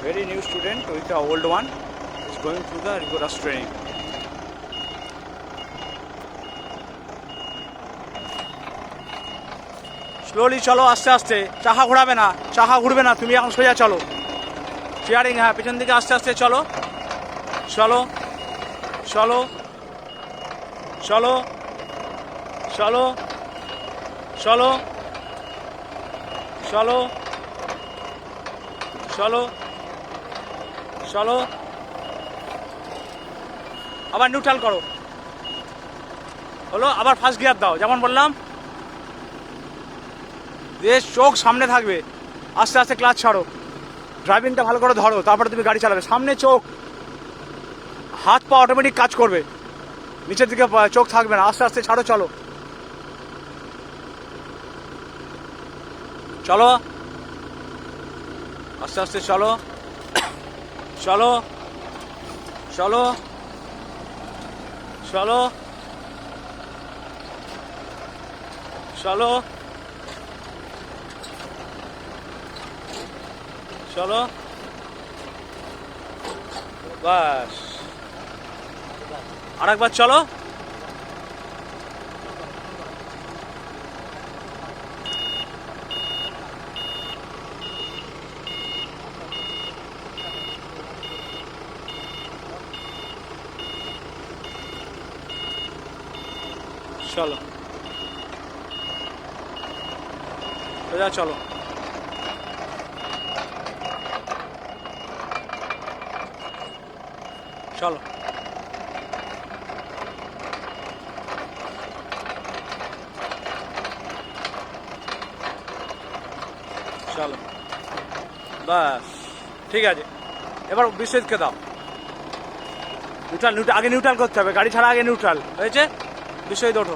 Very new student with the old one is going through the rigorous training. Slowly চলো, আস্তে আস্তে, চাকা ঘোরাবে না, চাকা ঘুরবে না, তুমি এখন সোজা চলো। চেয়ারিং, হ্যাঁ, পেছন দিকে আস্তে আস্তে চলো, চলো চলো চলো চলো চলো চলো চলো চলো। আবার নিউট্রাল করো, হলো, আবার ফার্স্ট গিয়ার দাও, যেমন বললাম। দিয়ে চোখ সামনে থাকবে, আস্তে আস্তে ক্লাচ ছাড়ো, ড্রাইভিংটা ভালো করে ধরো, তারপরে তুমি গাড়ি চালাবে। সামনে চোখ, হাত পা অটোমেটিক কাজ করবে, নিচের দিকে চোখ থাকবে না। আস্তে আস্তে ছাড়ো, চলো চলো, আস্তে আস্তে চলো চলো চলো চলো চলো চলো, বাস। আরেকবার চলো, চলো সোজা চলো, চলো চলো, বাস, ঠিক আছে। এবার বিশ্বজিৎকে দাও নিউট্রাল, আগে নিউট্রাল করতে হবে, গাড়ি ছাড়া আগে নিউট্রাল হয়েছে। বিশ্বজিৎ ওঠো।